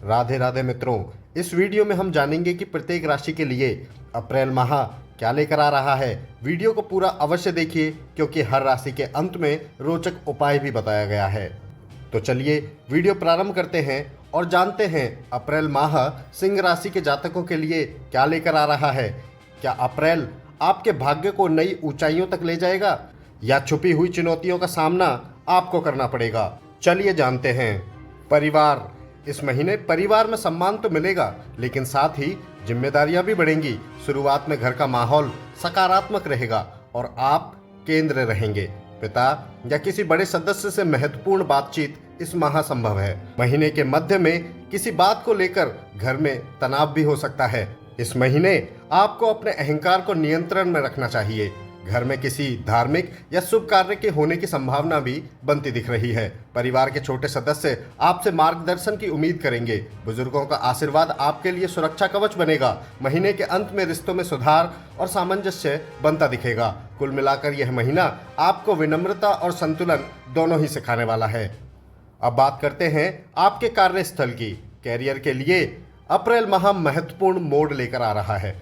राधे राधे मित्रों, इस वीडियो में हम जानेंगे कि प्रत्येक राशि के लिए अप्रैल माह क्या लेकर आ रहा है। वीडियो को पूरा अवश्य देखिए क्योंकि हर राशि के अंत में रोचक उपाय भी बताया गया है। तो चलिए वीडियो प्रारंभ करते हैं और जानते हैं अप्रैल माह सिंह राशि के जातकों के लिए क्या लेकर आ रहा है। क्या अप्रैल आपके भाग्य को नई ऊंचाइयों तक ले जाएगा या छुपी हुई चुनौतियों का सामना आपको करना पड़ेगा। चलिए जानते हैं। परिवार, इस महीने परिवार में सम्मान तो मिलेगा लेकिन साथ ही जिम्मेदारियां भी बढ़ेंगी। शुरुआत में घर का माहौल सकारात्मक रहेगा और आप केंद्र रहेंगे। पिता या किसी बड़े सदस्य से महत्वपूर्ण बातचीत इस माह संभव है। महीने के मध्य में किसी बात को लेकर घर में तनाव भी हो सकता है। इस महीने आपको अपने अहंकार को नियंत्रण में रखना चाहिए। घर में किसी धार्मिक या शुभ कार्य के होने की संभावना भी बनती दिख रही है। परिवार के छोटे सदस्य आपसे मार्गदर्शन की उम्मीद करेंगे। बुजुर्गों का आशीर्वाद आपके लिए सुरक्षा कवच बनेगा। महीने के अंत में रिश्तों में सुधार और सामंजस्य बनता दिखेगा। कुल मिलाकर यह महीना आपको विनम्रता और संतुलन दोनों ही सिखाने वाला है। अब बात करते हैं आपके कार्यस्थल की। कैरियर के लिए अप्रैल माह महत्वपूर्ण मोड़ लेकर आ रहा है।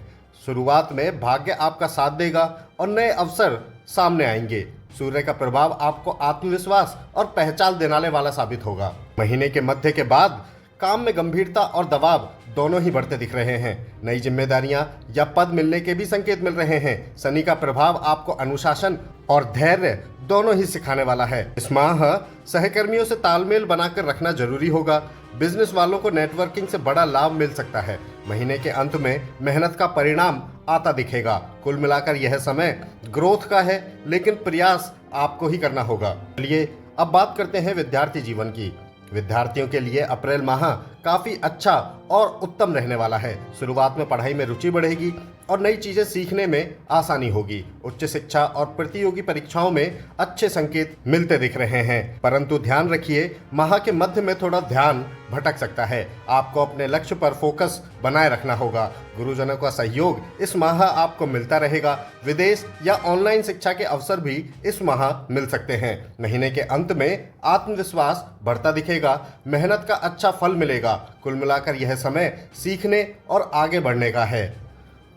शुरुआत में भाग्य आपका साथ देगा और नए अवसर सामने आएंगे। सूर्य का प्रभाव आपको आत्मविश्वास और पहचान दिलाने वाला साबित होगा। महीने के मध्य के बाद काम में गंभीरता और दबाव दोनों ही बढ़ते दिख रहे हैं। नई जिम्मेदारियां या पद मिलने के भी संकेत मिल रहे हैं। शनि का प्रभाव आपको अनुशासन और धैर्य दोनों ही सिखाने वाला है। इस माह सहकर्मियों से तालमेल बनाकर रखना जरूरी होगा। बिजनेस वालों को नेटवर्किंग से बड़ा लाभ मिल सकता है। महीने के अंत में मेहनत का परिणाम आता दिखेगा। कुल मिलाकर यह समय ग्रोथ का है लेकिन प्रयास आपको ही करना होगा। चलिए अब बात करते हैं विद्यार्थी जीवन की। विद्यार्थियों के लिए अप्रैल माह काफी अच्छा और उत्तम रहने वाला है। शुरुआत में पढ़ाई में रुचि बढ़ेगी और नई चीजें सीखने में आसानी होगी। उच्च शिक्षा और प्रतियोगी परीक्षाओं में अच्छे संकेत मिलते दिख रहे हैं, परंतु ध्यान रखिए माह के मध्य में थोड़ा ध्यान भटक सकता है। आपको अपने लक्ष्य पर फोकस बनाए रखना होगा। गुरुजनों का सहयोग इस माह आपको मिलता रहेगा। विदेश या ऑनलाइन शिक्षा के अवसर भी इस माह मिल सकते हैं। महीने के अंत में आत्मविश्वास बढ़ता दिखेगा। मेहनत का अच्छा फल मिलेगा। कुल मिलाकर यह समय सीखने और आगे बढ़ने का है।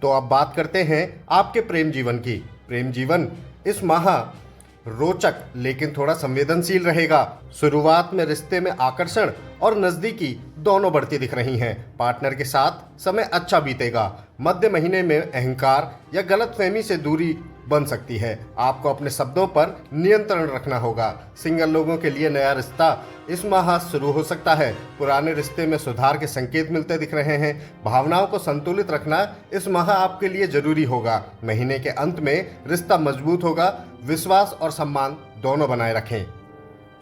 तो अब बात करते हैं आपके प्रेम जीवन की। प्रेम जीवन इस माह रोचक लेकिन थोड़ा संवेदनशील रहेगा। शुरुआत में रिश्ते में आकर्षण और नजदीकी दोनों बढ़ती दिख रही हैं। पार्टनर के साथ समय अच्छा बीतेगा। मध्य महीने में अहंकार या गलतफहमी से दूरी बन सकती है। आपको अपने शब्दों पर नियंत्रण रखना होगा। सिंगल लोगों के लिए नया रिश्ता इस माह शुरू हो सकता है। पुराने रिश्ते में सुधार के संकेत मिलते दिख रहे हैं। भावनाओं को संतुलित रखना इस माह आपके लिए जरूरी होगा। महीने के अंत में रिश्ता मजबूत होगा। विश्वास और सम्मान दोनों बनाए रखें।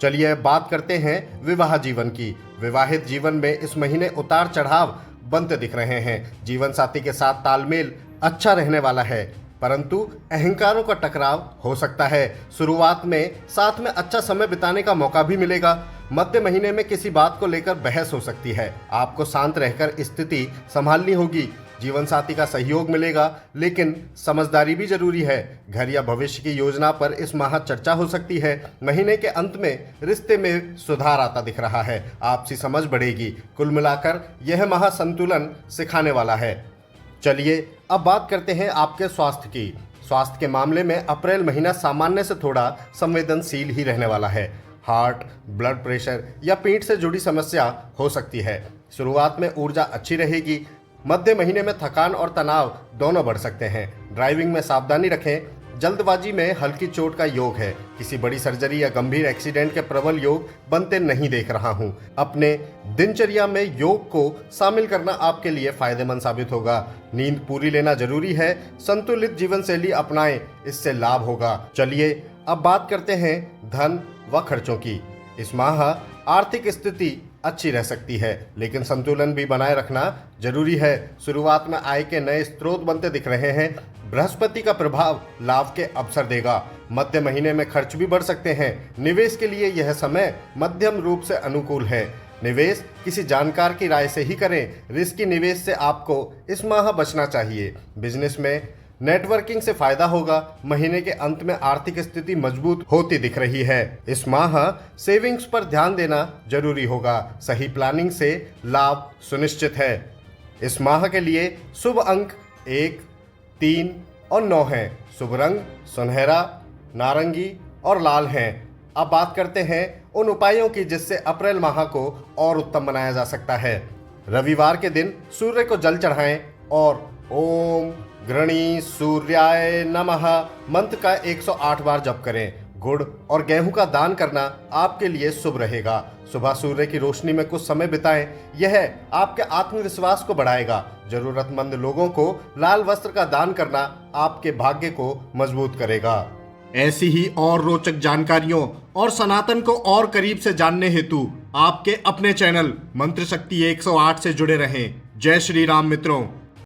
चलिए बात करते हैं विवाह जीवन की। विवाहित जीवन में इस महीने उतार चढ़ाव बनते दिख रहे हैं। जीवन साथी के साथ तालमेल अच्छा रहने वाला है परंतु अहंकारों का टकराव हो सकता है। शुरुआत में साथ में अच्छा समय बिताने का मौका भी मिलेगा। मध्य महीने में किसी बात को लेकर बहस हो सकती है। आपको शांत रहकर स्थिति संभालनी होगी। जीवन साथी का सहयोग मिलेगा लेकिन समझदारी भी जरूरी है। घर या भविष्य की योजना पर इस माह चर्चा हो सकती है। महीने के अंत में रिश्ते में सुधार आता दिख रहा है। आपसी समझ बढ़ेगी। कुल मिलाकर यह माह संतुलन सिखाने वाला है। चलिए अब बात करते हैं आपके स्वास्थ्य की। स्वास्थ्य के मामले में अप्रैल महीना सामान्य से थोड़ा संवेदनशील ही रहने वाला है। हार्ट, ब्लड प्रेशर या पीठ से जुड़ी समस्या हो सकती है। शुरुआत में ऊर्जा अच्छी रहेगी। मध्य महीने में थकान और तनाव दोनों बढ़ सकते हैं। ड्राइविंग में सावधानी रखें। जल्दबाजी में हल्की चोट का योग है। किसी बड़ी सर्जरी या गंभीर एक्सीडेंट के प्रबल योग बनते नहीं देख रहा हूं। अपने दिनचर्या में योग को शामिल करना आपके लिए फायदेमंद साबित होगा। नींद पूरी लेना जरूरी है। संतुलित जीवन शैली अपनाएं, इससे लाभ होगा। चलिए अब बात करते हैं धन व खर्चों की। इस माह आर्थिक स्थिति अच्छी रह सकती है लेकिन संतुलन भी बनाए रखना जरूरी है। शुरुआत में आय के नए स्रोत बनते दिख रहे हैं। बृहस्पति का प्रभाव लाभ के अवसर देगा। मध्य महीने में खर्च भी बढ़ सकते हैं। निवेश के लिए यह समय मध्यम रूप से अनुकूल है। निवेश किसी जानकार की राय से ही करें। रिस्की निवेश से आपको इस माह बचना चाहिए। बिजनेस में नेटवर्किंग से फायदा होगा। महीने के अंत में आर्थिक स्थिति मजबूत होती दिख रही है। इस माह सेविंग्स पर ध्यान देना जरूरी होगा। सही प्लानिंग से लाभ सुनिश्चित है। इस माह के लिए शुभ अंक 1, 3 और 9 हैं। शुभ रंग सुनहरा, नारंगी और लाल हैं। अब बात करते हैं उन उपायों की जिससे अप्रैल माह को और उत्तम बनाया जा सकता है। रविवार के दिन सूर्य को जल चढ़ाएं और ओम गृणी सूर्याय नमः मंत्र का 108 बार जप करें। गुड़ और गेहूं का दान करना आपके लिए शुभ रहेगा। सुबह सूर्य की रोशनी में कुछ समय बिताएं, यह आपके आत्मविश्वास को बढ़ाएगा। जरूरतमंद लोगों को लाल वस्त्र का दान करना आपके भाग्य को मजबूत करेगा। ऐसी ही और रोचक जानकारियों और सनातन को और करीब से जानने हेतु आपके अपने चैनल मंत्र शक्ति 108 से जुड़े रहें। जय श्री राम मित्रों।